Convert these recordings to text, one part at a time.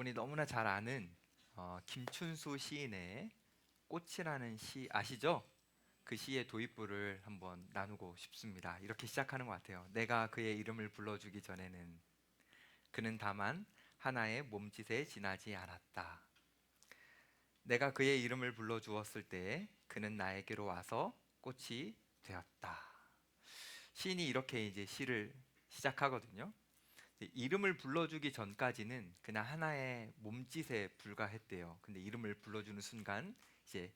여러분이 너무나 잘 아는 김춘수 시인의 꽃이라는 시 아시죠? 그 시의 도입부를 한번 나누고 싶습니다. 이렇게 시작하는 것 같아요. 내가 그의 이름을 불러주기 전에는 그는 다만 하나의 몸짓에 지나지 않았다. 내가 그의 이름을 불러주었을 때 그는 나에게로 와서 꽃이 되었다. 시인이 이렇게 이제 시를 시작하거든요. 이름을 불러주기 전까지는 그냥 하나의 몸짓에 불과했대요. 근데 이름을 불러주는 순간 이제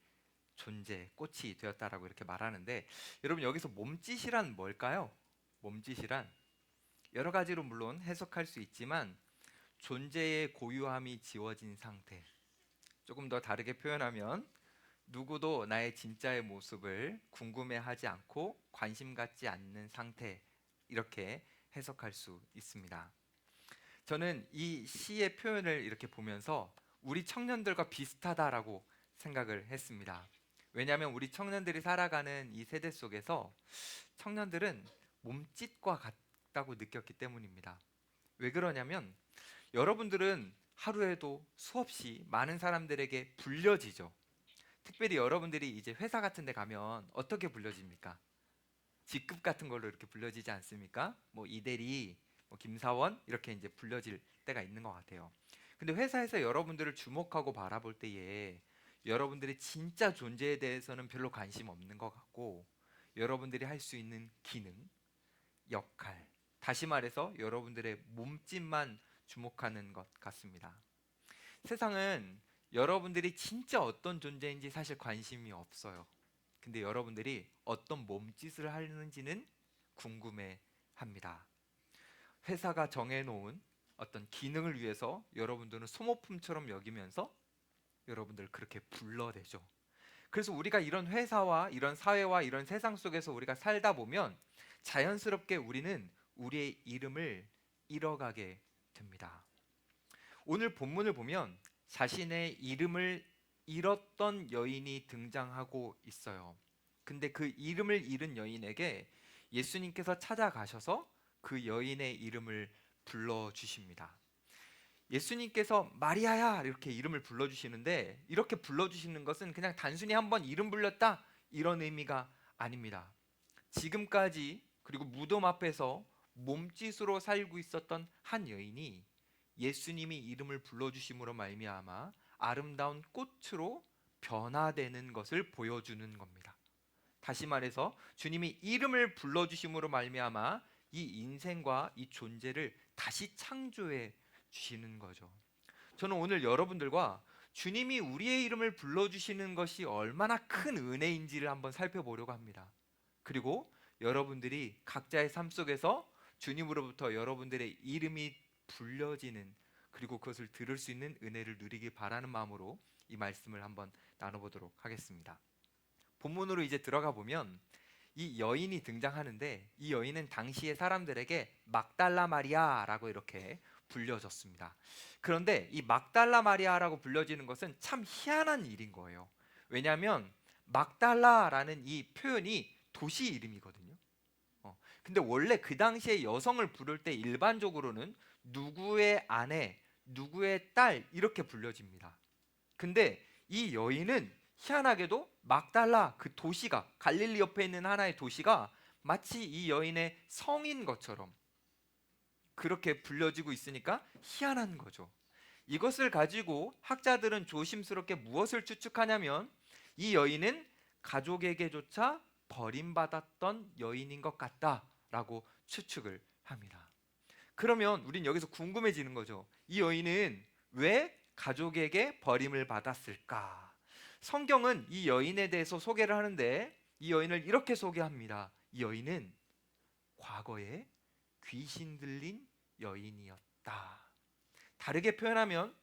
존재, 꽃이 되었다라고 이렇게 말하는데, 여러분 여기서 몸짓이란 뭘까요? 몸짓이란 여러 가지로 물론 해석할 수 있지만 존재의 고유함이 지워진 상태, 조금 더 다르게 표현하면 누구도 나의 진짜의 모습을 궁금해하지 않고 관심 갖지 않는 상태, 이렇게 해석할 수 있습니다. 저는 이 시의 표현을 이렇게 보면서 우리 청년들과 비슷하다라고 생각을 했습니다. 왜냐하면 우리 청년들이 살아가는 이 세대 속에서 청년들은 몸짓과 같다고 느꼈기 때문입니다. 왜 그러냐면 여러분들은 하루에도 수없이 많은 사람들에게 불려지죠. 특별히 여러분들이 이제 회사 같은 데 가면 어떻게 불려집니까? 직급 같은 걸로 이렇게 불려지지 않습니까? 뭐 이대리, 뭐 김사원 이렇게 이제 불려질 때가 있는 것 같아요. 근데 회사에서 여러분들을 주목하고 바라볼 때에 여러분들의 진짜 존재에 대해서는 별로 관심 없는 것 같고, 여러분들이 할 수 있는 기능, 역할, 다시 말해서 여러분들의 몸짓만 주목하는 것 같습니다. 세상은 여러분들이 진짜 어떤 존재인지 사실 관심이 없어요. 근데 여러분들이 어떤 몸짓을 하는지는 궁금해 합니다. 회사가 정해놓은 어떤 기능을 위해서 여러분들은 소모품처럼 여기면서 여러분들 그렇게 불러대죠. 그래서 우리가 이런 회사와 이런 사회와 이런 세상 속에서 우리가 살다 보면 자연스럽게 우리는 우리의 이름을 잃어가게 됩니다. 오늘 본문을 보면 자신의 이름을 잃었던 여인이 등장하고 있어요. 근데 그 이름을 잃은 여인에게 예수님께서 찾아가셔서 그 여인의 이름을 불러주십니다. 예수님께서 마리아야 이렇게 이름을 불러주시는데, 이렇게 불러주시는 것은 그냥 단순히 한번 이름 불렸다 이런 의미가 아닙니다. 지금까지 그리고 무덤 앞에서 몸짓으로 살고 있었던 한 여인이 예수님이 이름을 불러주심으로 말미암아 아름다운 꽃으로 변화되는 것을 보여주는 겁니다. 다시 말해서 주님이 이름을 불러주심으로 말미암아 이 인생과 이 존재를 다시 창조해 주시는 거죠. 저는 오늘 여러분들과 주님이 우리의 이름을 불러주시는 것이 얼마나 큰 은혜인지를 한번 살펴보려고 합니다. 그리고 여러분들이 각자의 삶 속에서 주님으로부터 여러분들의 이름이 불려지는, 그리고 그것을 들을 수 있는 은혜를 누리길 바라는 마음으로 이 말씀을 한번 나눠보도록 하겠습니다. 본문으로 이제 들어가 보면 이 여인이 등장하는데, 이 여인은 당시의 사람들에게 막달라 마리아라고 이렇게 불려졌습니다. 그런데 이 막달라 마리아라고 불려지는 것은 참 희한한 일인 거예요. 왜냐하면 막달라라는 이 표현이 도시 이름이거든요. 근데 원래 그 당시에 여성을 부를 때 일반적으로는 누구의 아내, 누구의 딸 이렇게 불려집니다. 근데 이 여인은 희한하게도 막달라, 그 도시가 갈릴리 옆에 있는 하나의 도시가 마치 이 여인의 성인 것처럼 그렇게 불려지고 있으니까 희한한 거죠. 이것을 가지고 학자들은 조심스럽게 무엇을 추측하냐면 이 여인은 가족에게조차 버림받았던 여인인 것 같다라고 추측을 합니다. 그러면 우린 여기서 궁금해지는 거죠. 이 여인은 왜 가족에게 버림을 받았을까? 성경은 이 여인에 대해서 소개를 하는데 이 여인을 이렇게 소개합니다. 이 여인은 과거에 귀신 들린 여인이었다. 다르게 표현하면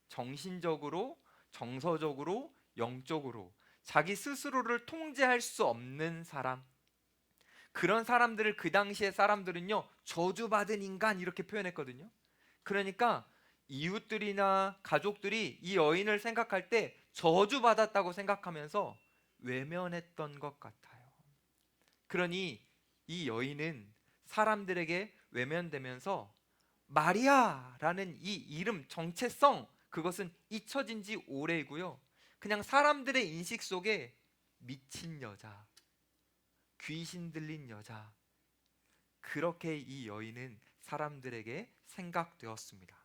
정신적으로, 정서적으로, 영적으로 자기 스스로를 통제할 수 없는 사람, 그런 사람들을 그 당시의 사람들은요 저주받은 인간 이렇게 표현했거든요. 그러니까 이웃들이나 가족들이 이 여인을 생각할 때 저주받았다고 생각하면서 외면했던 것 같아요. 그러니 이 여인은 사람들에게 외면되면서 마리아라는 이 이름 정체성, 그것은 잊혀진 지 오래이고요. 그냥 사람들의 인식 속에 미친 여자, 귀신 들린 여자, 그렇게 이 여인은 사람들에게 생각되었습니다.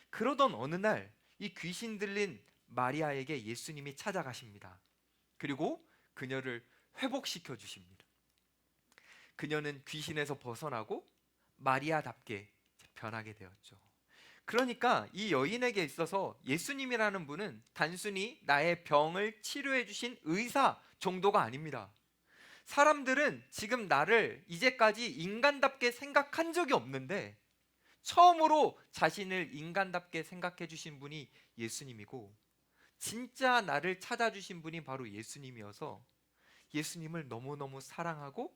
그러던 어느 날 이 귀신 들린 마리아에게 예수님이 찾아가십니다. 그리고 그녀를 회복시켜 주십니다. 그녀는 귀신에서 벗어나고 마리아답게 변하게 되었죠. 그러니까 이 여인에게 있어서 예수님이라는 분은 단순히 나의 병을 치료해 주신 의사 정도가 아닙니다. 사람들은 지금 나를 이제까지 인간답게 생각한 적이 없는데 처음으로 자신을 인간답게 생각해 주신 분이 예수님이고, 진짜 나를 찾아주신 분이 바로 예수님이어서 예수님을 너무너무 사랑하고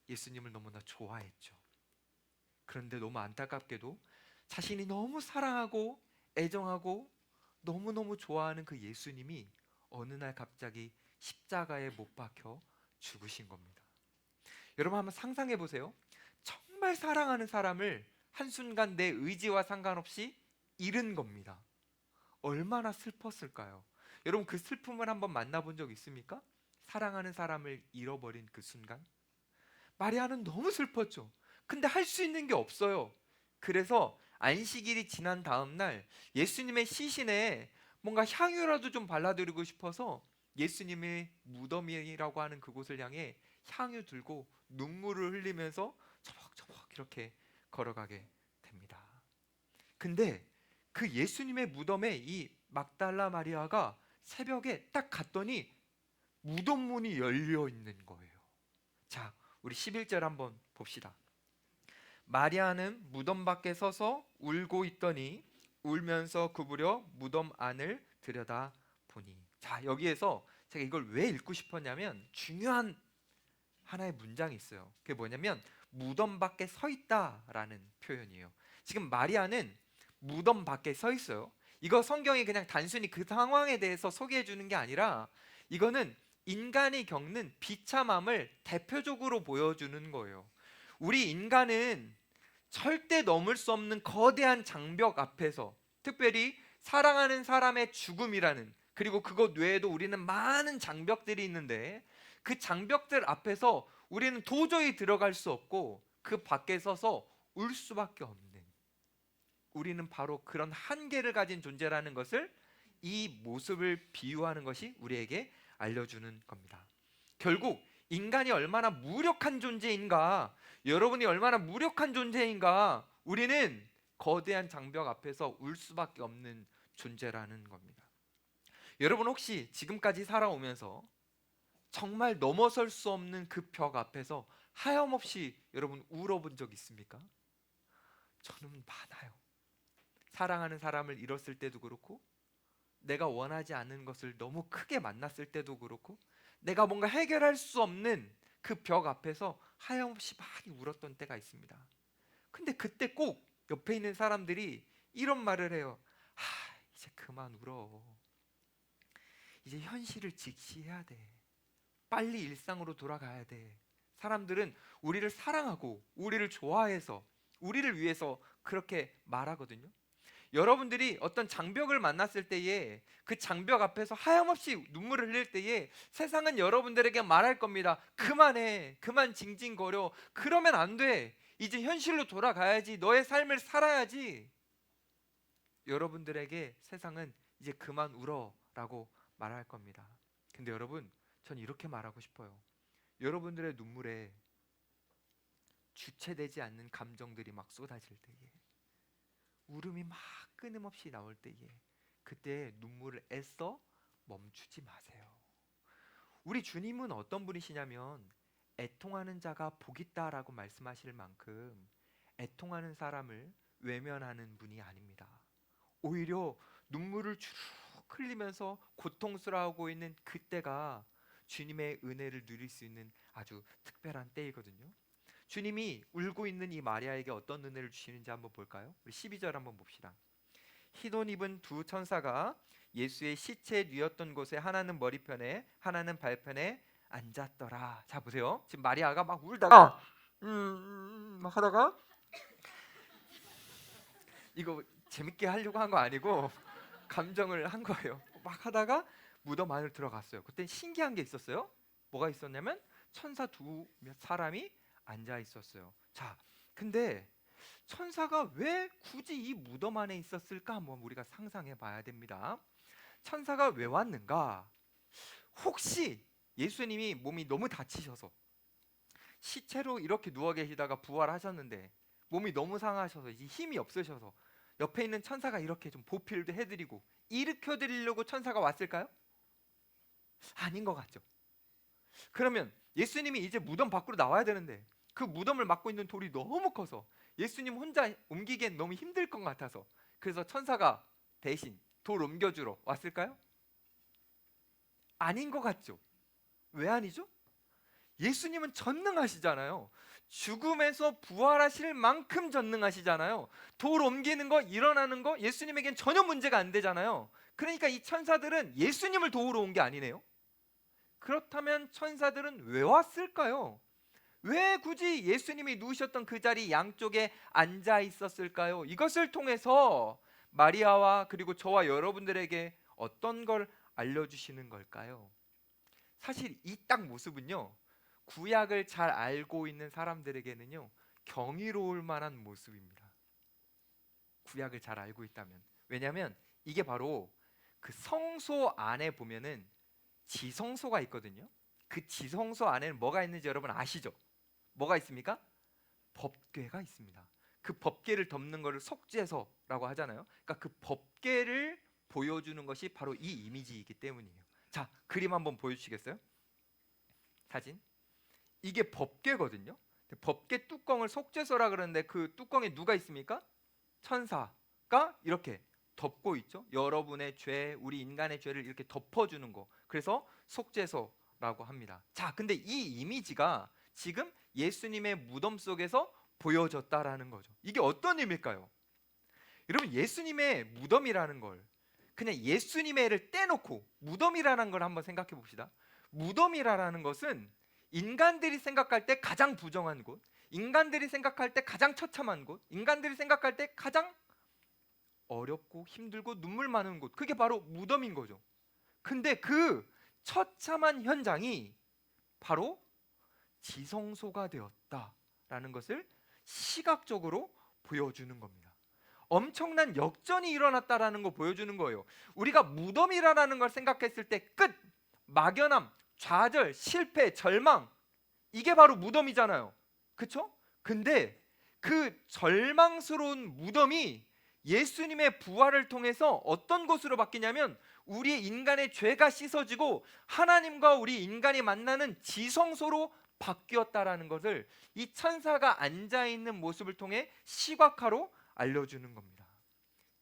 예수님을 너무나 좋아했죠. 그런데 너무 안타깝게도 자신이 너무 사랑하고 애정하고 너무너무 좋아하는 그 예수님이 어느 날 갑자기 십자가에 못 박혀 죽으신 겁니다. 여러분 한번 상상해 보세요. 정말 사랑하는 사람을 한순간 내 의지와 상관없이 잃은 겁니다. 얼마나 슬펐을까요? 여러분 그 슬픔을 한번 만나본 적 있습니까? 사랑하는 사람을 잃어버린 그 순간? 마리아는 너무 슬펐죠. 근데 할 수 있는 게 없어요. 그래서 안식일이 지난 다음 날 예수님의 시신에 뭔가 향유라도 좀 발라드리고 싶어서 예수님의 무덤이라고 하는 그곳을 향해 향유 들고 눈물을 흘리면서 처벅처벅 이렇게 걸어가게 됩니다. 근데 그 예수님의 무덤에 이 막달라 마리아가 새벽에 딱 갔더니 무덤 문이 열려 있는 거예요. 자, 우리 11절 한번 봅시다. 마리아는 무덤 밖에 서서 울고 있더니 울면서 구부려 무덤 안을 들여다보니. 자, 여기에서 제가 이걸 왜 읽고 싶었냐면 중요한 하나의 문장이 있어요. 그게 뭐냐면 무덤 밖에 서 있다라는 표현이에요. 지금 마리아는 무덤 밖에 서 있어요. 이거 성경이 그냥 단순히 그 상황에 대해서 소개해 주는 게 아니라 이거는 인간이 겪는 비참함을 대표적으로 보여주는 거예요. 우리 인간은 절대 넘을 수 없는 거대한 장벽 앞에서, 특별히 사랑하는 사람의 죽음이라는, 그리고 그것 외에도 우리는 많은 장벽들이 있는데 그 장벽들 앞에서 우리는 도저히 들어갈 수 없고 그 밖에 서서 울 수밖에 없는, 우리는 바로 그런 한계를 가진 존재라는 것을 이 모습을 비유하는 것이 우리에게 알려주는 겁니다. 결국 인간이 얼마나 무력한 존재인가, 여러분이 얼마나 무력한 존재인가, 우리는 거대한 장벽 앞에서 울 수밖에 없는 존재라는 겁니다. 여러분 혹시 지금까지 살아오면서 정말 넘어설 수 없는 그 벽 앞에서 하염없이 여러분 울어본 적 있습니까? 저는 많아요. 사랑하는 사람을 잃었을 때도 그렇고, 내가 원하지 않는 것을 너무 크게 만났을 때도 그렇고, 내가 뭔가 해결할 수 없는 그 벽 앞에서 하염없이 많이 울었던 때가 있습니다. 근데 그때 꼭 옆에 있는 사람들이 이런 말을 해요. 이제 그만 울어. 이제 현실을 직시해야 돼. 빨리 일상으로 돌아가야 돼. 사람들은 우리를 사랑하고 우리를 좋아해서 우리를 위해서 그렇게 말하거든요. 여러분들이 어떤 장벽을 만났을 때에 그 장벽 앞에서 하염없이 눈물을 흘릴 때에 세상은 여러분들에게 말할 겁니다. 그만해, 그만 징징거려, 그러면 안 돼, 이제 현실로 돌아가야지, 너의 삶을 살아야지. 여러분들에게 세상은 이제 그만 울어 라고 말할 겁니다. 근데 여러분, 전 이렇게 말하고 싶어요. 여러분들의 눈물에 주체되지 않는 감정들이 막 쏟아질 때에, 울음이 막 끊임없이 나올 때에, 그때 눈물을 애써 멈추지 마세요. 우리 주님은 어떤 분이시냐면 애통하는 자가 복 있다라고 말씀하실 만큼 애통하는 사람을 외면하는 분이 아닙니다. 오히려 눈물을 주룩 흘리면서 고통스러워하고 있는 그때가 주님의 은혜를 누릴 수 있는 아주 특별한 때이거든요. 주님이 울고 있는 이 마리아에게 어떤 은혜를 주시는지 한번 볼까요? 우리 12절 한번 봅시다. 흰 옷 입은 두 천사가 예수의 시체 뉘었던 곳에 하나는 머리편에 하나는 발편에 앉았더라. 자 보세요. 지금 마리아가 막 울다가 막 하다가, 이거 재밌게 하려고 한 거 아니고 감정을 한 거예요. 막 하다가 무덤 안으로 들어갔어요. 그때 신기한 게 있었어요. 뭐가 있었냐면 천사 두 사람이 앉아 있었어요. 자, 근데 천사가 왜 굳이 이 무덤 안에 있었을까 한번 우리가 상상해 봐야 됩니다. 천사가 왜 왔는가? 혹시 예수님이 몸이 너무 다치셔서 시체로 이렇게 누워 계시다가 부활하셨는데 몸이 너무 상하셔서 이제 힘이 없으셔서 옆에 있는 천사가 이렇게 좀 보필도 해드리고 일으켜 드리려고 천사가 왔을까요? 아닌 것 같죠. 그러면 예수님이 이제 무덤 밖으로 나와야 되는데 그 무덤을 막고 있는 돌이 너무 커서 예수님 혼자 옮기기엔 너무 힘들 것 같아서 그래서 천사가 대신 돌 옮겨주러 왔을까요? 아닌 것 같죠. 왜 아니죠? 예수님은 전능하시잖아요. 죽음에서 부활하실 만큼 전능하시잖아요. 돌 옮기는 거, 일어나는 거 예수님에겐 전혀 문제가 안 되잖아요. 그러니까 이 천사들은 예수님을 도우러 온 게 아니네요. 그렇다면 천사들은 왜 왔을까요? 왜 굳이 예수님이 누우셨던 그 자리 양쪽에 앉아 있었을까요? 이것을 통해서 마리아와 그리고 저와 여러분들에게 어떤 걸 알려주시는 걸까요? 사실 이 딱 모습은요, 구약을 잘 알고 있는 사람들에게는요 경이로울 만한 모습입니다. 구약을 잘 알고 있다면. 왜냐하면 이게 바로 그 성소 안에 보면은 지성소가 있거든요. 그 지성소 안에는 뭐가 있는지 여러분 아시죠? 뭐가 있습니까? 법궤가 있습니다. 그 법궤를 덮는 것을 속죄소라고 하잖아요. 그러니까 그 법궤를 보여주는 것이 바로 이 이미지이기 때문이에요. 자, 그림 한번 보여주시겠어요? 사진. 이게 법궤거든요. 법궤 뚜껑을 속죄소라 그러는데 그 뚜껑에 누가 있습니까? 천사가 이렇게 덮고 있죠. 여러분의 죄, 우리 인간의 죄를 이렇게 덮어주는 거. 그래서 속죄소라고 합니다. 자, 근데 이 이미지가 지금 예수님의 무덤 속에서 보여졌다라는 거죠. 이게 어떤 의미일까요? 여러분, 예수님의 무덤이라는 걸 그냥 예수님의를 떼놓고 무덤이라는 걸 한번 생각해 봅시다. 무덤이라는 것은 인간들이 생각할 때 가장 부정한 곳, 인간들이 생각할 때 가장 처참한 곳, 인간들이 생각할 때 가장 어렵고 힘들고 눈물 많은 곳, 그게 바로 무덤인 거죠. 근데 그 처참한 현장이 바로 지성소가 되었다라는 것을 시각적으로 보여주는 겁니다. 엄청난 역전이 일어났다라는 거 보여주는 거예요. 우리가 무덤이라는 걸 생각했을 때 끝, 막연함, 좌절, 실패, 절망, 이게 바로 무덤이잖아요. 그렇죠? 근데 그 절망스러운 무덤이 예수님의 부활을 통해서 어떤 곳으로 바뀌냐면 우리 인간의 죄가 씻어지고 하나님과 우리 인간이 만나는 지성소로 바뀌었다라는 것을 이 천사가 앉아 있는 모습을 통해 시각화로 알려주는 겁니다.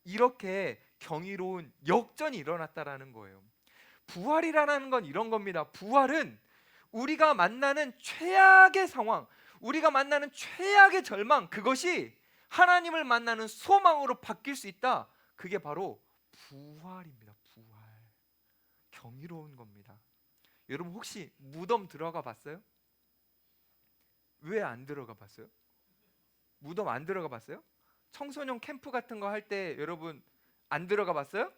이렇게 경이로운 역전이 일어났다라는 거예요. 부활이라는 건 이런 겁니다. 부활은 우리가 만나는 최악의 상황, 우리가 만나는 최악의 절망, 그것이 하나님을 만나는 소망으로 바뀔 수 있다. 그게 바로 부활입니다. 부활. 경이로운 겁니다. 여러분 혹시 무덤 들어가 봤어요? 왜 안 들어가 봤어요? 무덤 안 들어가 봤어요? 청소년 캠프 같은 거 할 때 여러분 안 들어가 봤어요?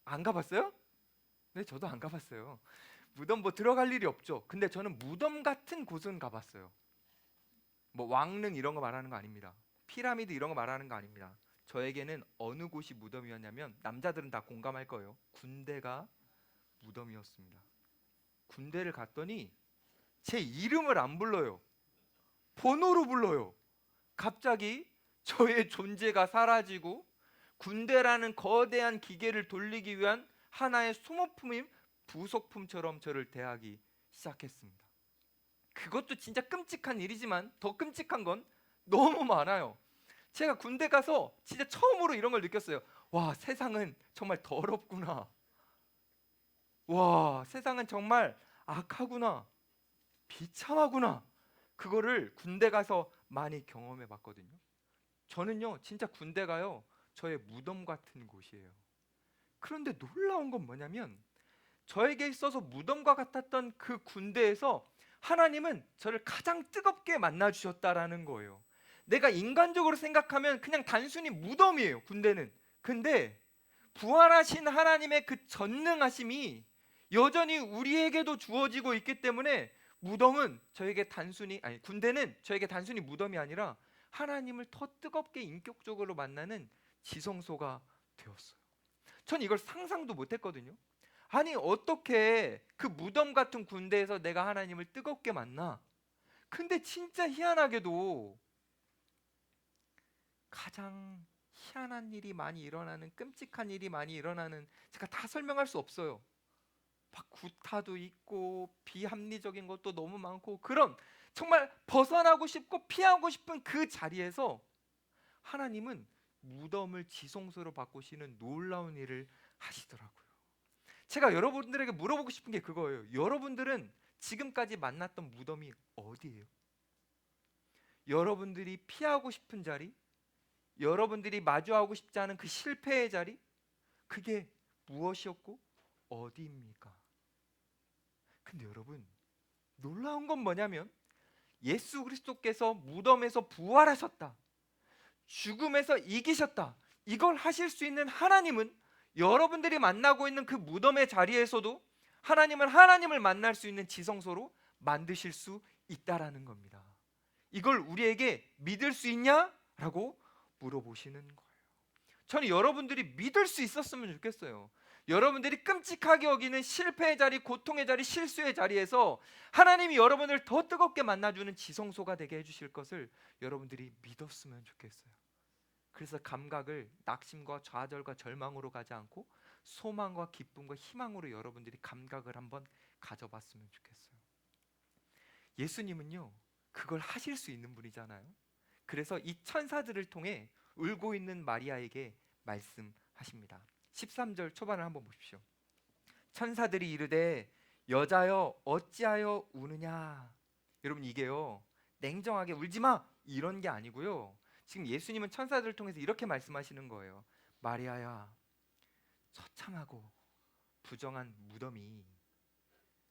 안 가봤어요? 네, 저도 안 가봤어요. 무덤 뭐 들어갈 일이 없죠. 근데 저는 무덤 같은 곳은 가봤어요. 뭐 왕릉 이런 거 말하는 거 아닙니다. 피라미드 이런 거 말하는 거 아닙니다. 저에게는 어느 곳이 무덤이었냐면 남자들은 다 공감할 거예요. 군대가 무덤이었습니다. 군대를 갔더니 제 이름을 안 불러요. 번호로 불러요. 갑자기 저의 존재가 사라지고 군대라는 거대한 기계를 돌리기 위한 하나의 소모품인 부속품처럼 저를 대하기 시작했습니다. 그것도 진짜 끔찍한 일이지만 더 끔찍한 건 너무 많아요. 제가 군대 가서 진짜 처음으로 이런 걸 느꼈어요. 와, 세상은 정말 더럽구나. 와, 세상은 정말 악하구나. 비참하구나. 그거를 군대 가서 많이 경험해 봤거든요. 저는요 진짜 군대 가요 저의 무덤 같은 곳이에요. 그런데 놀라운 건 뭐냐면 저에게 있어서 무덤과 같았던 그 군대에서 하나님은 저를 가장 뜨겁게 만나 주셨다라는 거예요. 내가 인간적으로 생각하면 그냥 단순히 무덤이에요. 군대는 근데 부활하신 하나님의 그 전능하심이 여전히 우리에게도 주어지고 있기 때문에 무덤은 저에게 단순히 군대는 저에게 단순히 무덤이 아니라 하나님을 더 뜨겁게 인격적으로 만나는 지성소가 되었어요. 전 이걸 상상도 못했거든요. 아니 어떻게 그 무덤 같은 군대에서 내가 하나님을 뜨겁게 만나? 근데 진짜 희한하게도 가장 희한한 일이 많이 일어나는, 끔찍한 일이 많이 일어나는, 제가 다 설명할 수 없어요. 막 구타도 있고 비합리적인 것도 너무 많고, 그런 정말 벗어나고 싶고 피하고 싶은 그 자리에서 하나님은 무덤을 지성소로 바꾸시는 놀라운 일을 하시더라고요. 제가 여러분들에게 물어보고 싶은 게 그거예요. 여러분들은 지금까지 만났던 무덤이 어디예요? 여러분들이 피하고 싶은 자리, 여러분들이 마주하고 싶지 않은 그 실패의 자리, 그게 무엇이었고 어디입니까? 근데 여러분, 놀라운 건 뭐냐면 예수 그리스도께서 무덤에서 부활하셨다, 죽음에서 이기셨다, 이걸 하실 수 있는 하나님은 여러분들이 만나고 있는 그 무덤의 자리에서도 하나님을 만날 수 있는 지성소로 만드실 수 있다라는 겁니다. 이걸 우리에게 믿을 수 있냐라고 물어보시는 거예요. 저는 여러분들이 믿을 수 있었으면 좋겠어요. 여러분들이 끔찍하게 여기는 실패의 자리, 고통의 자리, 실수의 자리에서 하나님이 여러분을 더 뜨겁게 만나주는 지성소가 되게 해주실 것을 여러분들이 믿었으면 좋겠어요. 그래서 감각을 낙심과 좌절과 절망으로 가지 않고 소망과 기쁨과 희망으로 여러분들이 감각을 한번 가져봤으면 좋겠어요. 예수님은요, 그걸 하실 수 있는 분이잖아요. 그래서 이 천사들을 통해 울고 있는 마리아에게 말씀하십니다. 13절 초반을 한번 보십시오. 천사들이 이르되 여자여 어찌하여 우느냐. 여러분, 이게요 냉정하게 울지마 이런 게 아니고요, 지금 예수님은 천사들을 통해서 이렇게 말씀하시는 거예요. 마리아야, 처참하고 부정한 무덤이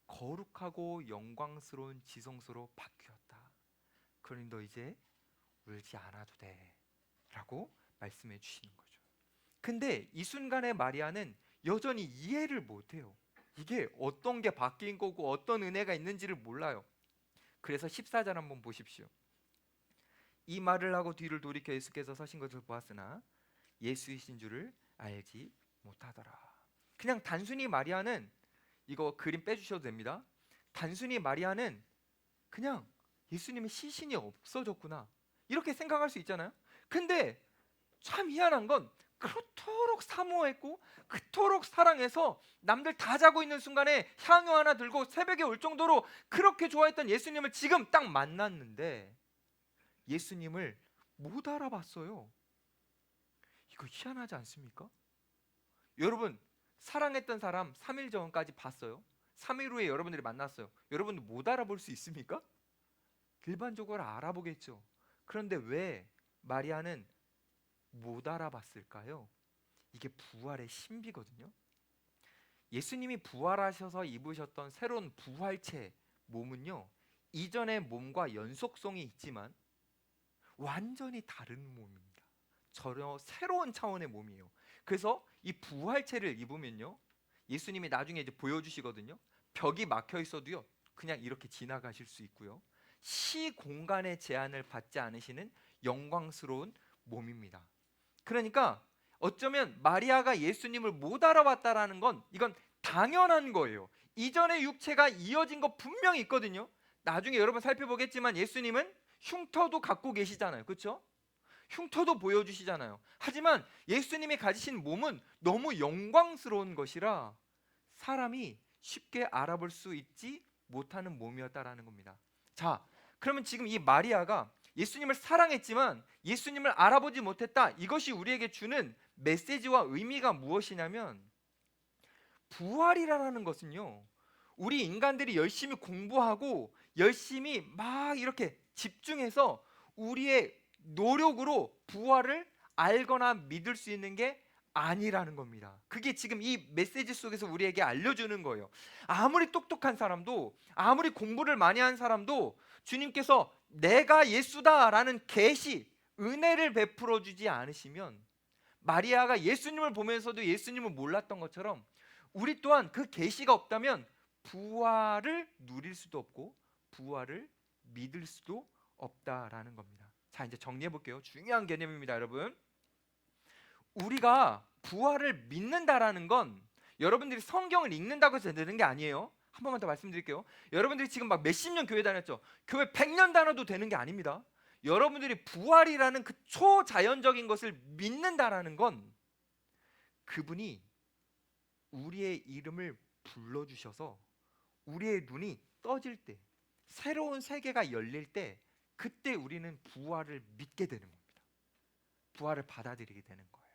거룩하고 영광스러운 지성소로 바뀌었다. 그러니 너 이제 울지 않아도 돼 라고 말씀해 주시는 거죠. 근데 이 순간에 마리아는 여전히 이해를 못해요. 이게 어떤 게 바뀐 거고 어떤 은혜가 있는지를 몰라요. 그래서 14절 한번 보십시오. 이 말을 하고 뒤를 돌이켜 예수께서 서신 것을 보았으나 예수이신 줄을 알지 못하더라. 그냥 단순히 마리아는, 이거 그림 빼주셔도 됩니다. 단순히 마리아는 그냥 예수님의 시신이 없어졌구나 이렇게 생각할 수 있잖아요. 근데 참 희한한 건 그토록 사모했고 그토록 사랑해서 남들 다 자고 있는 순간에 향유 하나 들고 새벽에 올 정도로 그렇게 좋아했던 예수님을 지금 딱 만났는데 예수님을 못 알아봤어요. 이거 희한하지 않습니까? 여러분, 사랑했던 사람 3일 전까지 봤어요. 3일 후에 여러분들이 만났어요. 여러분들 못 알아볼 수 있습니까? 일반적으로 알아보겠죠. 그런데 왜 마리아는 못 알아봤을까요? 이게 부활의 신비거든요. 예수님이 부활하셔서 입으셨던 새로운 부활체 몸은요, 이전의 몸과 연속성이 있지만 완전히 다른 몸입니다. 전혀 새로운 차원의 몸이에요. 그래서 이 부활체를 입으면요, 예수님이 나중에 이제 보여주시거든요. 벽이 막혀 있어도요 그냥 이렇게 지나가실 수 있고요, 시공간의 제한을 받지 않으시는 영광스러운 몸입니다. 그러니까 어쩌면 마리아가 예수님을 못 알아봤다라는 건 이건 당연한 거예요. 이전의 육체가 이어진 거 분명히 있거든요. 나중에 여러분 살펴보겠지만 예수님은 흉터도 갖고 계시잖아요. 그렇죠? 흉터도 보여주시잖아요. 하지만 예수님이 가지신 몸은 너무 영광스러운 것이라 사람이 쉽게 알아볼 수 있지 못하는 몸이었다라는 겁니다. 자, 그러면 지금 이 마리아가 예수님을 사랑했지만 예수님을 알아보지 못했다, 이것이 우리에게 주는 메시지와 의미가 무엇이냐면, 부활이라는 것은요, 우리 인간들이 열심히 공부하고 열심히 막 이렇게 집중해서 우리의 노력으로 부활을 알거나 믿을 수 있는 게 아니라는 겁니다. 그게 지금 이 메시지 속에서 우리에게 알려주는 거예요. 아무리 똑똑한 사람도, 아무리 공부를 많이 한 사람도 주님께서 내가 예수다라는 계시, 은혜를 베풀어 주지 않으시면 마리아가 예수님을 보면서도 예수님을 몰랐던 것처럼 우리 또한 그 계시가 없다면 부활을 누릴 수도 없고 부활을 믿을 수도 없다라는 겁니다. 자, 이제 정리해 볼게요. 중요한 개념입니다, 여러분. 우리가 부활을 믿는다라는 건 여러분들이 성경을 읽는다고 해서 되는 게 아니에요. 한 번만 더 말씀드릴게요. 여러분들이 지금 막 몇십 년 교회 다녔죠. 교회 100년 다녀도 되는 게 아닙니다. 여러분들이 부활이라는 그 초자연적인 것을 믿는다라는 건 그분이 우리의 이름을 불러주셔서 우리의 눈이 떠질 때, 새로운 세계가 열릴 때, 그때 우리는 부활을 믿게 되는 겁니다. 부활을 받아들이게 되는 거예요.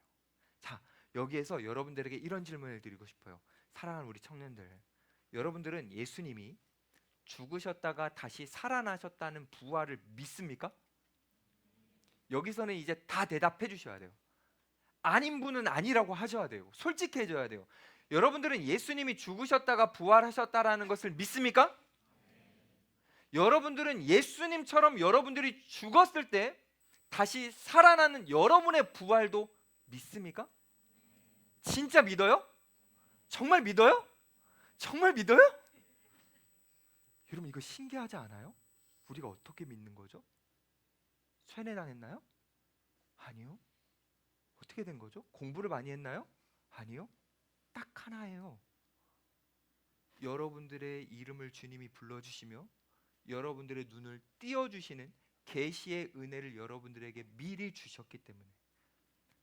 자, 여기에서 여러분들에게 이런 질문을 드리고 싶어요. 사랑하는 우리 청년들, 여러분들은 예수님이 죽으셨다가 다시 살아나셨다는 부활을 믿습니까? 여기서는 이제 다 대답해 주셔야 돼요. 아닌 분은 아니라고 하셔야 돼요. 솔직해져야 돼요. 여러분들은 예수님이 죽으셨다가 부활하셨다라는 것을 믿습니까? 여러분들은 예수님처럼 여러분들이 죽었을 때 다시 살아나는 여러분의 부활도 믿습니까? 진짜 믿어요? 정말 믿어요? 정말 믿어요? 여러분, 이거 신기하지 않아요? 우리가 어떻게 믿는 거죠? 세뇌당했나요? 아니요. 어떻게 된 거죠? 공부를 많이 했나요? 아니요. 딱 하나예요. 여러분들의 이름을 주님이 불러주시며 여러분들의 눈을 띄워주시는 계시의 은혜를 여러분들에게 미리 주셨기 때문에,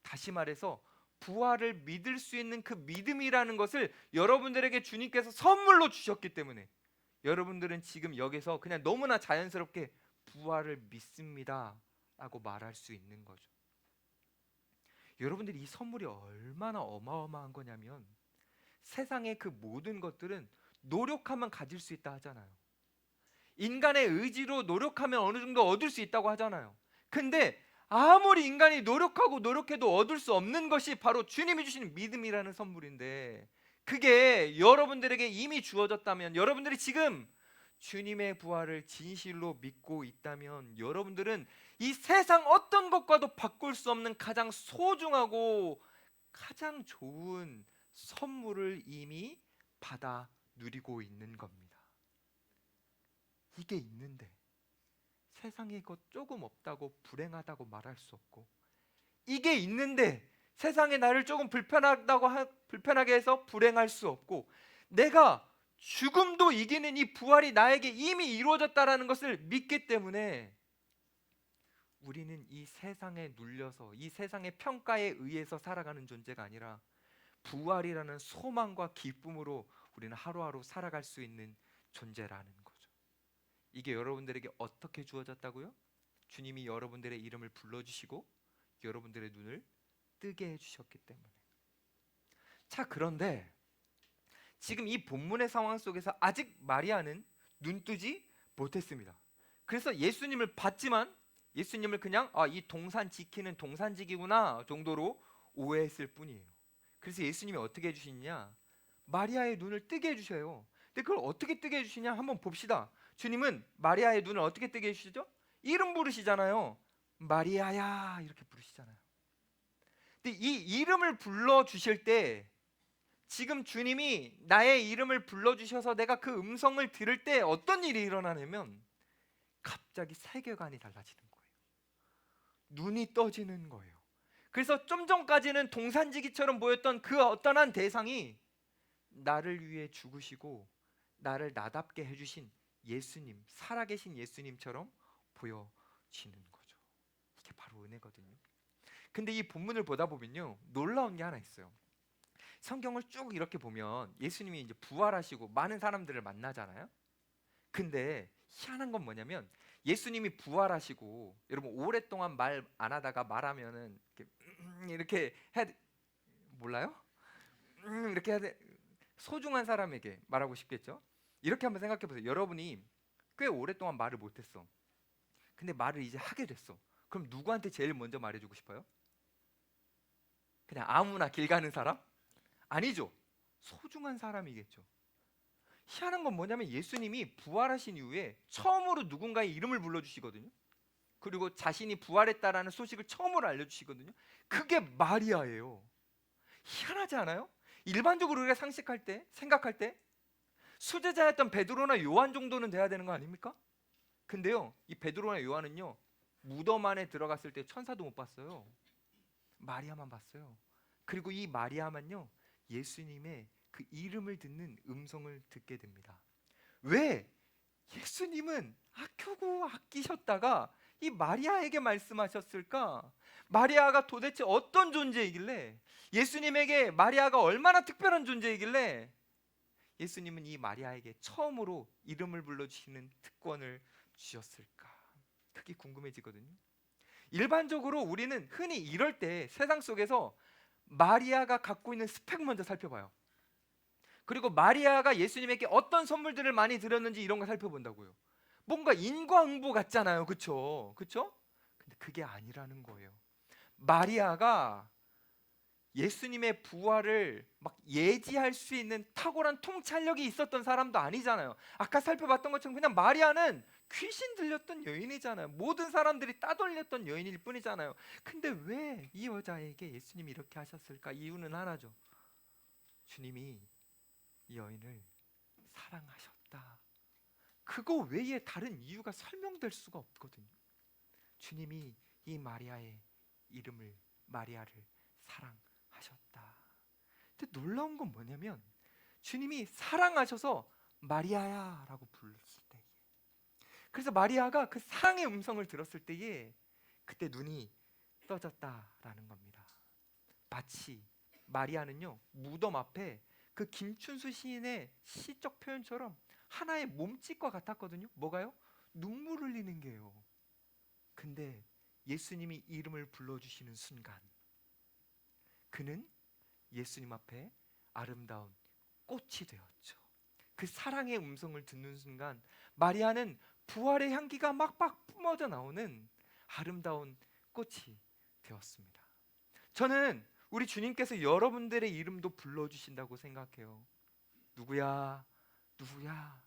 다시 말해서 부활을 믿을 수 있는 그 믿음이라는 것을 여러분들에게 주님께서 선물로 주셨기 때문에 여러분들은 지금 여기서 그냥 너무나 자연스럽게 부활을 믿습니다 라고 말할 수 있는 거죠. 여러분들이 이 선물이 얼마나 어마어마한 거냐면, 세상의 그 모든 것들은 노력하면 가질 수 있다 하잖아요. 인간의 의지로 노력하면 어느 정도 얻을 수 있다고 하잖아요. 근데 아무리 인간이 노력하고 노력해도 얻을 수 없는 것이 바로 주님이 주시는 믿음이라는 선물인데, 그게 여러분들에게 이미 주어졌다면, 여러분들이 지금 주님의 부활을 진실로 믿고 있다면 여러분들은 이 세상 어떤 것과도 바꿀 수 없는 가장 소중하고 가장 좋은 선물을 이미 받아 누리고 있는 겁니다. 이게 있는데 세상에 것 조금 없다고 불행하다고 말할 수 없고, 이게 있는데 세상에 나를 조금 불편하게 해서 불행할 수 없고, 내가 죽음도 이기는 이 부활이 나에게 이미 이루어졌다라는 것을 믿기 때문에 우리는 이 세상에 눌려서 이 세상의 평가에 의해서 살아가는 존재가 아니라 부활이라는 소망과 기쁨으로 우리는 하루하루 살아갈 수 있는 존재라는 거죠. 이게 여러분들에게 어떻게 주어졌다고요? 주님이 여러분들의 이름을 불러주시고 여러분들의 눈을 뜨게 해주셨기 때문에. 자, 그런데 지금 이 본문의 상황 속에서 아직 마리아는 눈뜨지 못했습니다. 그래서 예수님을 봤지만 예수님을 그냥 이 동산 지키는 동산직이구나 정도로 오해했을 뿐이에요. 그래서 예수님이 어떻게 해주시냐, 마리아의 눈을 뜨게 해주셔요. 근데 그걸 어떻게 뜨게 해주시냐 한번 봅시다. 주님은 마리아의 눈을 어떻게 뜨게 해주시죠? 이름 부르시잖아요. 마리아야 이렇게 부르시잖아요. 근데 이 이름을 불러주실 때 지금 주님이 나의 이름을 불러주셔서 내가 그 음성을 들을 때 어떤 일이 일어나냐면 갑자기 세계관이 달라지는 거예요. 눈이 떠지는 거예요. 그래서 좀 전까지는 동산지기처럼 보였던 그 어떤 한 대상이 나를 위해 죽으시고 나를 나답게 해주신 예수님, 살아계신 예수님처럼 보여지는 거죠. 이게 바로 은혜거든요. 근데 이 본문을 보다 보면요, 놀라운 게 하나 있어요. 성경을 쭉 이렇게 보면 예수님이 이제 부활하시고 많은 사람들을 만나잖아요. 근데 희한한 건 뭐냐면 예수님이 부활하시고, 여러분 오랫동안 말 안 하다가 말하면은 이렇게 해야 돼. 몰라요? 이렇게 해야 돼. 소중한 사람에게 말하고 싶겠죠? 이렇게 한번 생각해 보세요. 여러분이 꽤 오랫동안 말을 못했어. 근데 말을 이제 하게 됐어. 그럼 누구한테 제일 먼저 말해주고 싶어요? 그냥 아무나 길 가는 사람? 아니죠. 소중한 사람이겠죠. 희한한 건 뭐냐면 예수님이 부활하신 이후에 처음으로 누군가의 이름을 불러주시거든요. 그리고 자신이 부활했다라는 소식을 처음으로 알려주시거든요. 그게 마리아예요. 희한하지 않아요? 일반적으로 우리가 상식할 때, 생각할 때 수제자였던 베드로나 요한 정도는 돼야 되는 거 아닙니까? 근데요, 이 베드로나 요한은요, 무덤 안에 들어갔을 때 천사도 못 봤어요. 마리아만 봤어요. 그리고 이 마리아만요, 예수님의 그 이름을 듣는 음성을 듣게 됩니다. 왜? 예수님은 아끼고 아끼셨다가 이 마리아에게 말씀하셨을까? 마리아가 도대체 어떤 존재이길래, 예수님에게 마리아가 얼마나 특별한 존재이길래 예수님은 이 마리아에게 처음으로 이름을 불러주시는 특권을 주셨을까? 그게 궁금해지거든요. 일반적으로 우리는 흔히 이럴 때 세상 속에서 마리아가 갖고 있는 스펙 먼저 살펴봐요. 그리고 마리아가 예수님에게 어떤 선물들을 많이 드렸는지 이런 거 살펴본다고요. 뭔가 인과응보 같잖아요. 그쵸? 그쵸? 근데 그게 아니라는 거예요. 마리아가 예수님의 부활을 막 예지할 수 있는 탁월한 통찰력이 있었던 사람도 아니잖아요. 아까 살펴봤던 것처럼 그냥 마리아는 귀신 들렸던 여인이잖아요. 모든 사람들이 따돌렸던 여인일 뿐이잖아요. 근데 왜 이 여자에게 예수님이 이렇게 하셨을까? 이유는 하나죠. 주님이 이 여인을 사랑하셨다. 그거 외에 다른 이유가 설명될 수가 없거든요. 주님이 이 마리아의 이름을, 마리아를 사랑하셨다. 근데 놀라운 건 뭐냐면 주님이 사랑하셔서 마리아야 라고 불렀을 때, 그래서 마리아가 그 사랑의 음성을 들었을 때에 그때 눈이 떠졌다라는 겁니다. 마치 마리아는요, 무덤 앞에 그 김춘수 시인의 시적 표현처럼 하나의 몸짓과 같았거든요. 뭐가요? 눈물 흘리는 게요. 근데 예수님이 이름을 불러주시는 순간 그는 예수님 앞에 아름다운 꽃이 되었죠. 그 사랑의 음성을 듣는 순간 마리아는 부활의 향기가 막막 뿜어져 나오는 아름다운 꽃이 되었습니다. 저는 우리 주님께서 여러분들의 이름도 불러주신다고 생각해요. 누구야? 누구야?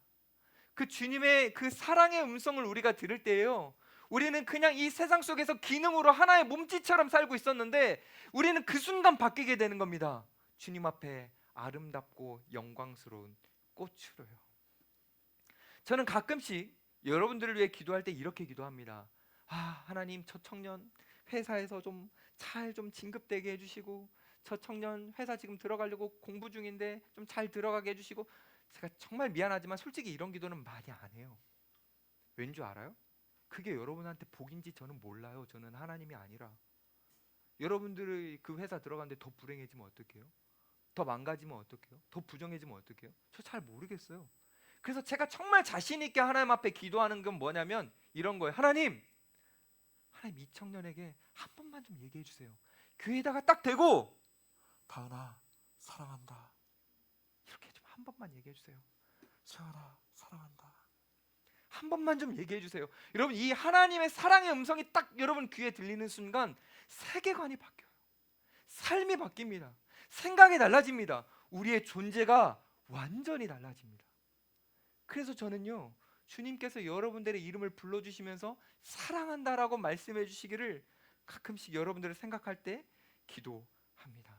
그 주님의 그 사랑의 음성을 우리가 들을 때예요, 우리는 그냥 이 세상 속에서 기능으로 하나의 몸짓처럼 살고 있었는데 우리는 그 순간 바뀌게 되는 겁니다. 주님 앞에 아름답고 영광스러운 꽃으로요. 저는 가끔씩 여러분들을 위해 기도할 때 이렇게 기도합니다. 하나님, 저 청년 회사에서 좀 잘 좀 진급되게 해주시고, 저 청년 회사 지금 들어가려고 공부 중인데 좀 잘 들어가게 해주시고. 제가 정말 미안하지만 솔직히 이런 기도는 많이 안 해요. 왠 줄 알아요? 그게 여러분한테 복인지 저는 몰라요. 저는 하나님이 아니라. 여러분들이 그 회사 들어갔는데 더 불행해지면 어떡해요? 더 망가지면 어떡해요? 더 부정해지면 어떡해요? 저 잘 모르겠어요. 그래서 제가 정말 자신 있게 하나님 앞에 기도하는 건 뭐냐면 이런 거예요. 하나님 이 청년에게 한 번만 좀 얘기해 주세요. 귀에다가 딱 대고, 다은아 사랑한다, 이렇게 좀 한 번만 얘기해 주세요. 수연아 사랑한다, 한 번만 좀 얘기해 주세요. 여러분, 이 하나님의 사랑의 음성이 딱 여러분 귀에 들리는 순간 세계관이 바뀌어요. 삶이 바뀝니다. 생각이 달라집니다. 우리의 존재가 완전히 달라집니다. 그래서 저는요, 주님께서 여러분들의 이름을 불러주시면서 사랑한다라고 말씀해 주시기를 가끔씩 여러분들을 생각할 때 기도합니다.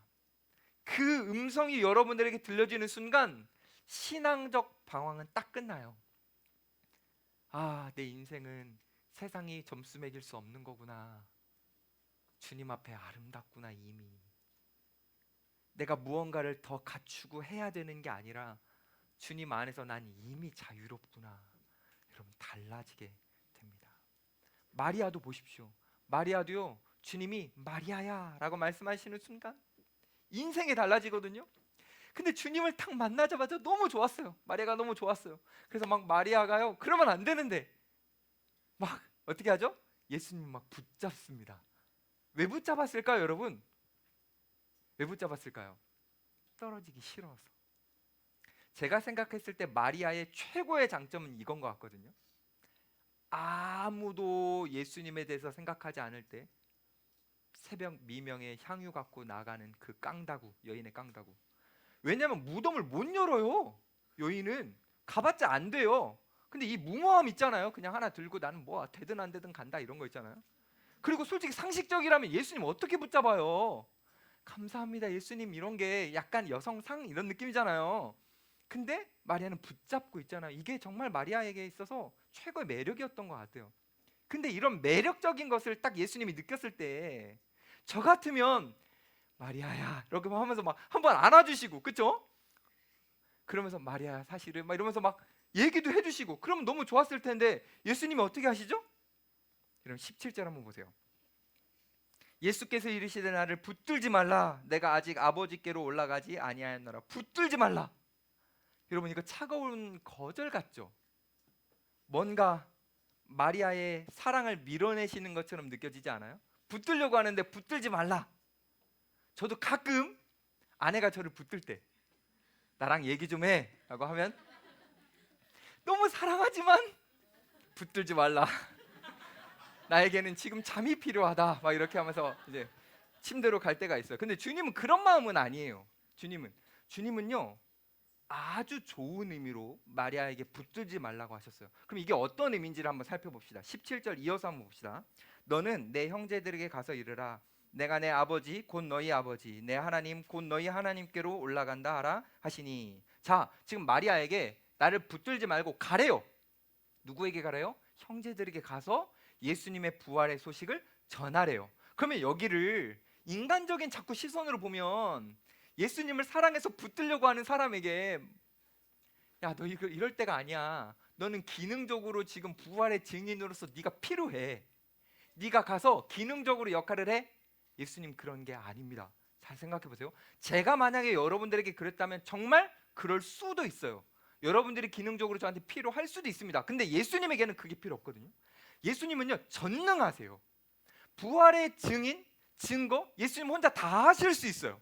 그 음성이 여러분들에게 들려지는 순간 신앙적 방황은 딱 끝나요. 내 인생은 세상이 점수 매길 수 없는 거구나. 주님 앞에 아름답구나. 이미 내가 무언가를 더 갖추고 해야 되는 게 아니라 주님 안에서 난 이미 자유롭구나. 여러분, 달라지게 됩니다. 마리아도 보십시오. 마리아도요, 주님이 마리아야 라고 말씀하시는 순간 인생이 달라지거든요. 근데 주님을 딱 만나자마자 너무 좋았어요. 마리아가 너무 좋았어요. 그래서 막 마리아가요, 그러면 안 되는데 막 어떻게 하죠? 예수님 막 붙잡습니다. 왜 붙잡았을까요, 여러분? 왜 붙잡았을까요? 떨어지기 싫어서. 제가 생각했을 때 마리아의 최고의 장점은 이건 것 같거든요. 아무도 예수님에 대해서 생각하지 않을 때 새벽 미명에 향유 갖고 나가는 그 깡다구, 여인의 깡다구. 왜냐하면 무덤을 못 열어요. 여인은 가봤자 안 돼요. 근데 이 무모함 있잖아요. 그냥 하나 들고 나는 뭐 되든 안 되든 간다 이런 거 있잖아요. 그리고 솔직히 상식적이라면 예수님 어떻게 붙잡아요? 감사합니다 예수님 이런 게 약간 여성상 이런 느낌이잖아요. 근데 마리아는 붙잡고 있잖아요. 이게 정말 마리아에게 있어서 최고의 매력이었던 것 같아요. 근데 이런 매력적인 것을 딱 예수님이 느꼈을 때 저 같으면 마리아야 이렇게 하면서 막 한번 안아주시고, 그쵸? 그러면서 마리아 사실은 막 이러면서 막 얘기도 해주시고 그러면 너무 좋았을 텐데 예수님이 어떻게 하시죠? 그럼 17절 한번 보세요. 예수께서 이르시되 나를 붙들지 말라. 내가 아직 아버지께로 올라가지 아니하였노라. 붙들지 말라. 여러분 이거 차가운 거절 같죠? 뭔가 마리아의 사랑을 밀어내시는 것처럼 느껴지지 않아요? 붙들려고 하는데 붙들지 말라. 저도 가끔 아내가 저를 붙들 때 나랑 얘기 좀 해 라고 하면 너무 사랑하지만 붙들지 말라. 나에게는 지금 잠이 필요하다 막 이렇게 하면서 이제 침대로 갈 때가 있어요. 근데 주님은 그런 마음은 아니에요. 주님은요 아주 좋은 의미로 마리아에게 붙들지 말라고 하셨어요. 그럼 이게 어떤 의미인지를 한번 살펴봅시다. 17절 이어서 한번 봅시다. 너는 내 형제들에게 가서 이르라. 내가 내 아버지 곧 너희 아버지 내 하나님 곧 너희 하나님께로 올라간다 하라 하시니. 자, 지금 마리아에게 나를 붙들지 말고 가래요. 누구에게 가래요? 형제들에게 가서 예수님의 부활의 소식을 전하래요. 그러면 여기를 인간적인 자꾸 시선으로 보면 예수님을 사랑해서 붙들려고 하는 사람에게 야, 너 이럴 때가 아니야. 너는 기능적으로 지금 부활의 증인으로서 네가 필요해. 네가 가서 기능적으로 역할을 해. 예수님 그런 게 아닙니다. 잘 생각해 보세요. 제가 만약에 여러분들에게 그랬다면 정말 그럴 수도 있어요. 여러분들이 기능적으로 저한테 필요할 수도 있습니다. 근데 예수님에게는 그게 필요 없거든요. 예수님은요 전능하세요. 부활의 증인, 증거 예수님 혼자 다 하실 수 있어요.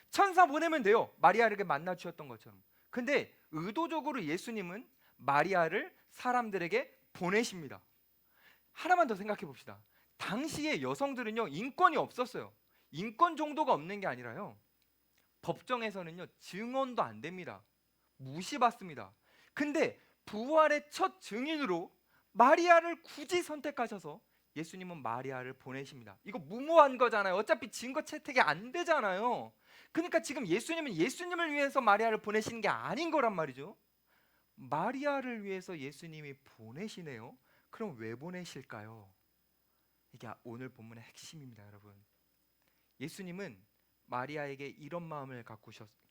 천사 보내면 돼요. 마리아를 만나 주셨던 것처럼. 근데 의도적으로 예수님은 마리아를 사람들에게 보내십니다. 하나만 더 생각해 봅시다. 당시의 여성들은요 인권이 없었어요. 인권 정도가 없는 게 아니라요 법정에서는요 증언도 안 됩니다. 무시받습니다. 근데 부활의 첫 증인으로 마리아를 굳이 선택하셔서 예수님은 마리아를 보내십니다. 이거 무모한 거잖아요. 어차피 증거 채택이 안 되잖아요. 그러니까 지금 예수님은 예수님을 위해서 마리아를 보내시는 게 아닌 거란 말이죠. 마리아를 위해서 예수님이 보내시네요. 그럼 왜 보내실까요? 이게 오늘 본문의 핵심입니다, 여러분. 예수님은 마리아에게 이런 마음을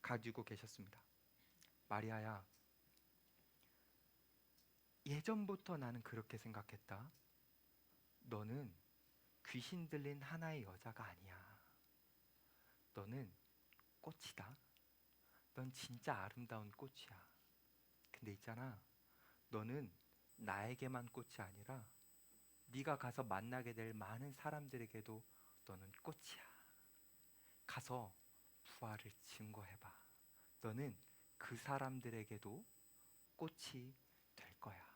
가지고 계셨습니다. 마리아야, 예전부터 나는 그렇게 생각했다. 너는 귀신 들린 하나의 여자가 아니야. 너는 꽃이다. 넌 진짜 아름다운 꽃이야. 근데 있잖아, 너는 나에게만 꽃이 아니라 네가 가서 만나게 될 많은 사람들에게도 너는 꽃이야. 가서 부활을 증거해봐. 너는 그 사람들에게도 꽃이 될 거야.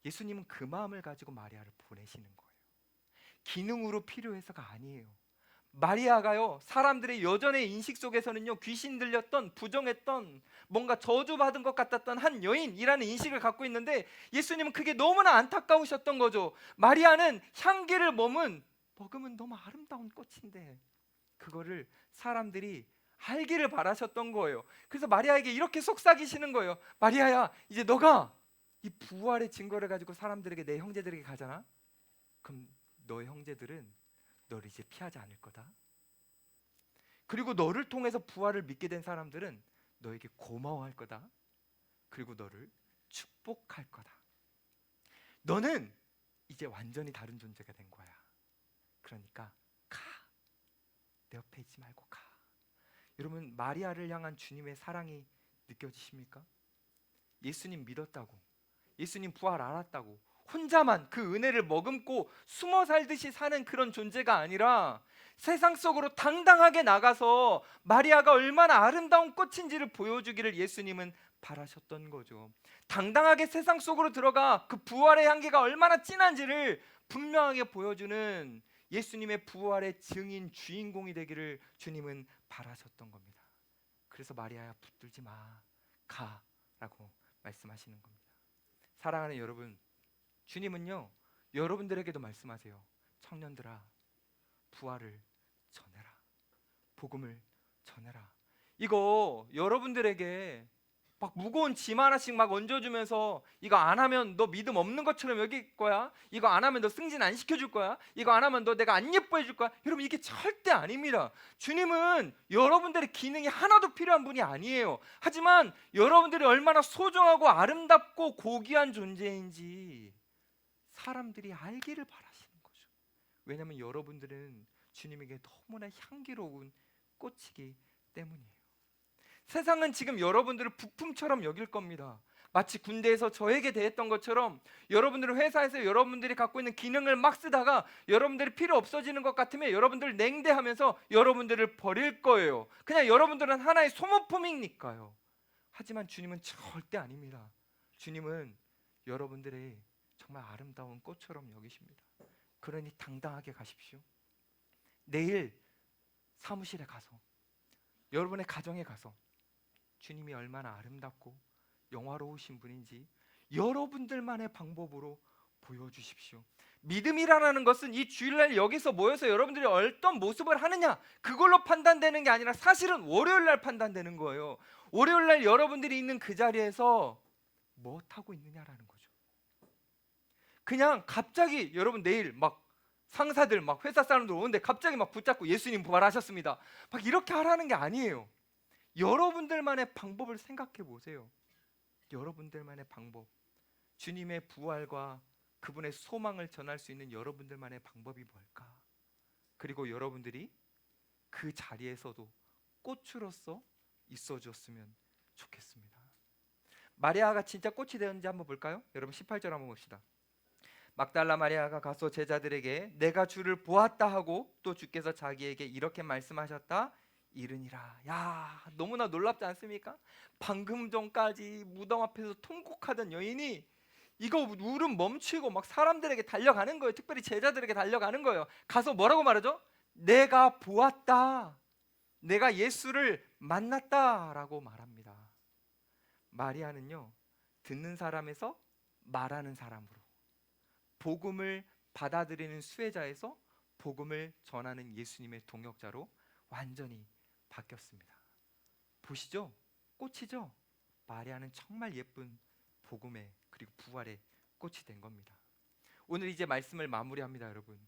예수님은 그 마음을 가지고 마리아를 보내시는 거예요. 기능으로 필요해서가 아니에요. 마리아가요 사람들의 여전의 인식 속에서는요 귀신 들렸던 부정했던 뭔가 저주받은 것 같았던 한 여인이라는 인식을 갖고 있는데 예수님은 그게 너무나 안타까우셨던 거죠. 마리아는 향기를 머금은 너무 아름다운 꽃인데 그거를 사람들이 알기를 바라셨던 거예요. 그래서 마리아에게 이렇게 속삭이시는 거예요. 마리아야, 이제 너가 이 부활의 증거를 가지고 사람들에게, 내 형제들에게 가잖아. 그럼 너의 형제들은 너를 이제 피하지 않을 거다. 그리고 너를 통해서 부활을 믿게 된 사람들은 너에게 고마워할 거다. 그리고 너를 축복할 거다. 너는 이제 완전히 다른 존재가 된 거야. 그러니까 가. 내 옆에 있지 말고 가. 여러분, 마리아를 향한 주님의 사랑이 느껴지십니까? 예수님 믿었다고, 예수님 부활 알았다고 혼자만 그 은혜를 머금고 숨어 살듯이 사는 그런 존재가 아니라 세상 속으로 당당하게 나가서 마리아가 얼마나 아름다운 꽃인지를 보여주기를 예수님은 바라셨던 거죠. 당당하게 세상 속으로 들어가 그 부활의 향기가 얼마나 진한지를 분명하게 보여주는 예수님의 부활의 증인, 주인공이 되기를 주님은 바라셨던 겁니다. 그래서 마리아야, 붙들지 마, 가라고 말씀하시는 겁니다. 사랑하는 여러분, 주님은요 여러분들에게도 말씀하세요. 청년들아, 부활을 전해라. 복음을 전해라. 이거 여러분들에게 막 무거운 짐 하나씩 막 얹어주면서 이거 안 하면 너 믿음 없는 것처럼 여길 거야. 이거 안 하면 너 승진 안 시켜줄 거야. 이거 안 하면 너 내가 안 예뻐해 줄 거야. 여러분, 이게 절대 아닙니다. 주님은 여러분들의 기능이 하나도 필요한 분이 아니에요. 하지만 여러분들이 얼마나 소중하고 아름답고 고귀한 존재인지 사람들이 알기를 바라시는 거죠. 왜냐하면 여러분들은 주님에게 너무나 향기로운 꽃이기 때문이에요. 세상은 지금 여러분들을 부품처럼 여길 겁니다. 마치 군대에서 저에게 대했던 것처럼 여러분들은 회사에서 여러분들이 갖고 있는 기능을 막 쓰다가 여러분들이 필요 없어지는 것 같으면 여러분들을 냉대하면서 여러분들을 버릴 거예요. 그냥 여러분들은 하나의 소모품이니까요. 하지만 주님은 절대 아닙니다. 주님은 여러분들의 정말 아름다운 꽃처럼 여기십니다. 그러니 당당하게 가십시오. 내일 사무실에 가서, 여러분의 가정에 가서 주님이 얼마나 아름답고 영화로우신 분인지 여러분들만의 방법으로 보여주십시오. 믿음이라는 것은 이 주일날 여기서 모여서 여러분들이 어떤 모습을 하느냐 그걸로 판단되는 게 아니라 사실은 월요일날 판단되는 거예요. 월요일날 여러분들이 있는 그 자리에서 뭐 하고 있느냐라는 거죠. 그냥 갑자기 여러분 내일 막 상사들 막 회사 사람들 오는데 갑자기 막 붙잡고 예수님 부활하셨습니다 막 이렇게 하라는 게 아니에요. 여러분들만의 방법을 생각해 보세요. 여러분들만의 방법, 주님의 부활과 그분의 소망을 전할 수 있는 여러분들만의 방법이 뭘까? 그리고 여러분들이 그 자리에서도 꽃으로서 있어 줬으면 좋겠습니다. 마리아가 진짜 꽃이 되었는지 한번 볼까요? 여러분 18절 한번 봅시다. 막달라 마리아가 가서 제자들에게 내가 주를 보았다 하고 또 주께서 자기에게 이렇게 말씀하셨다 이르니라. 야, 너무나 놀랍지 않습니까? 방금 전까지 무덤 앞에서 통곡하던 여인이 이거 울음 멈추고 막 사람들에게 달려가는 거예요. 특별히 제자들에게 달려가는 거예요. 가서 뭐라고 말하죠? 내가 보았다, 내가 예수를 만났다라고 말합니다. 마리아는요 듣는 사람에서 말하는 사람으로, 복음을 받아들이는 수혜자에서 복음을 전하는 예수님의 동역자로 완전히 바뀌었습니다. 보시죠? 꽃이죠? 마리아는 정말 예쁜 복음의 그리고 부활의 꽃이 된 겁니다. 오늘 이제 말씀을 마무리합니다. 여러분,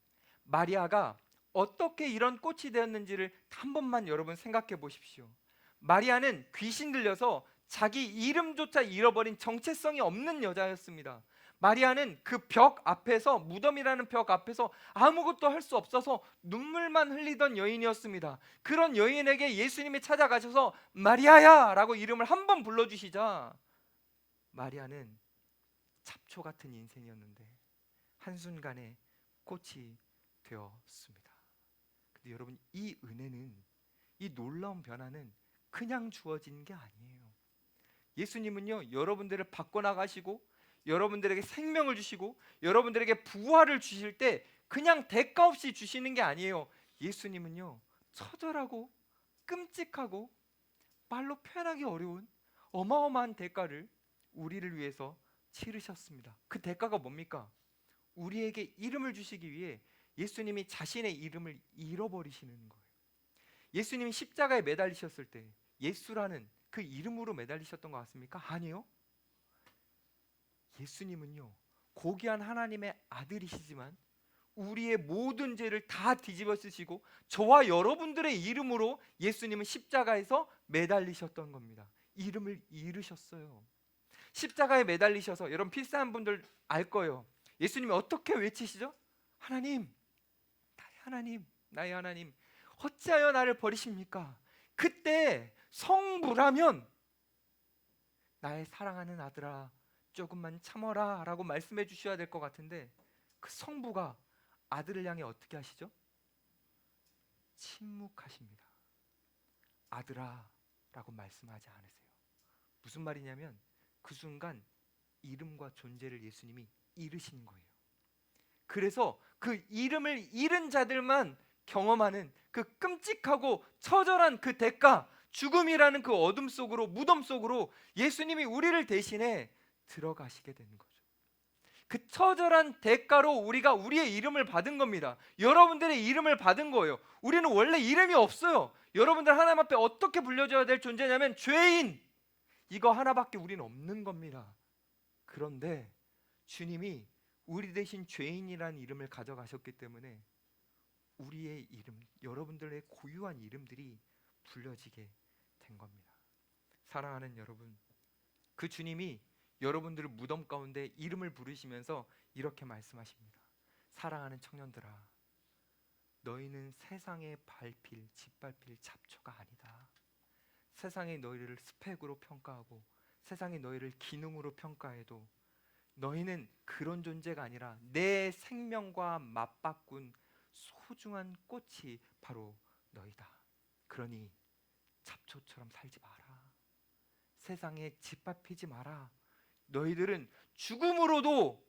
마리아가 어떻게 이런 꽃이 되었는지를 한 번만 여러분 생각해 보십시오. 마리아는 귀신 들려서 자기 이름조차 잃어버린 정체성이 없는 여자였습니다. 마리아는 그 벽 앞에서, 무덤이라는 벽 앞에서 아무것도 할 수 없어서 눈물만 흘리던 여인이었습니다. 그런 여인에게 예수님이 찾아가셔서 마리아야 라고 이름을 한 번 불러주시자 마리아는 잡초 같은 인생이었는데 한순간에 꽃이 되었습니다. 근데 여러분, 이 은혜는, 이 놀라운 변화는 그냥 주어진 게 아니에요. 예수님은요 여러분들을 바꿔나가시고 여러분들에게 생명을 주시고 여러분들에게 부활을 주실 때 그냥 대가 없이 주시는 게 아니에요. 예수님은요 처절하고 끔찍하고 말로 표현하기 어려운 어마어마한 대가를 우리를 위해서 치르셨습니다. 그 대가가 뭡니까? 우리에게 이름을 주시기 위해 예수님이 자신의 이름을 잃어버리시는 거예요. 예수님이 십자가에 매달리셨을 때 예수라는 그 이름으로 매달리셨던 것 같습니까? 아니요. 예수님은요 고귀한 하나님의 아들이시지만 우리의 모든 죄를 다 뒤집어 쓰시고 저와 여러분들의 이름으로 예수님은 십자가에서 매달리셨던 겁니다. 이름을 잃으셨어요. 십자가에 매달리셔서, 여러분 필사한 분들 알 거예요. 예수님이 어떻게 외치시죠? 하나님, 나의 하나님, 나의 하나님, 어찌하여 나를 버리십니까? 그때 성부라면 나의 사랑하는 아들아 조금만 참어라 라고 말씀해 주셔야 될 것 같은데 그 성부가 아들을 향해 어떻게 하시죠? 침묵하십니다. 아들아 라고 말씀하지 않으세요. 무슨 말이냐면 그 순간 이름과 존재를 예수님이 잃으신 거예요. 그래서 그 이름을 잃은 자들만 경험하는 그 끔찍하고 처절한 그 대가, 죽음이라는 그 어둠 속으로, 무덤 속으로 예수님이 우리를 대신해 들어가시게 되는 거죠. 그 처절한 대가로 우리가 우리의 이름을 받은 겁니다. 여러분들의 이름을 받은 거예요. 우리는 원래 이름이 없어요. 여러분들 하나님 앞에 어떻게 불려져야 될 존재냐면 죄인, 이거 하나밖에 우리는 없는 겁니다. 그런데 주님이 우리 대신 죄인이라는 이름을 가져가셨기 때문에 우리의 이름, 여러분들의 고유한 이름들이 불려지게 된 겁니다. 사랑하는 여러분, 그 주님이 여러분들을 무덤 가운데 이름을 부르시면서 이렇게 말씀하십니다. 사랑하는 청년들아, 너희는 세상에 밟힐, 짓밟힐 잡초가 아니다. 세상이 너희를 스펙으로 평가하고 세상이 너희를 기능으로 평가해도 너희는 그런 존재가 아니라 내 생명과 맞바꾼 소중한 꽃이 바로 너희다. 그러니 잡초처럼 살지 마라. 세상에 짓밟히지 마라. 너희들은 죽음으로도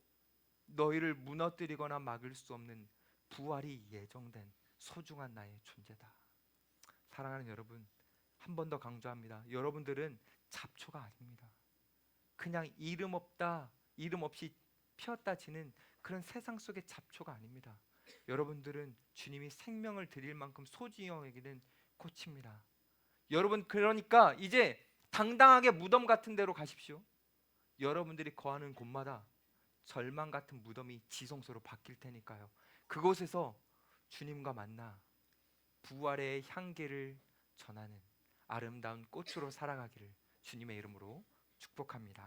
너희를 무너뜨리거나 막을 수 없는 부활이 예정된 소중한 나의 존재다. 사랑하는 여러분, 한 번 더 강조합니다. 여러분들은 잡초가 아닙니다. 그냥 이름 없이 피었다 지는 그런 세상 속의 잡초가 아닙니다. 여러분들은 주님이 생명을 드릴 만큼 소중히 여기는 꽃입니다. 여러분, 그러니까 이제 당당하게 무덤 같은 데로 가십시오. 여러분들이 거하는 곳마다 절망 같은 무덤이 지성소로 바뀔 테니까요. 그곳에서 주님과 만나 부활의 향기를 전하는 아름다운 꽃으로 살아가기를 주님의 이름으로 축복합니다.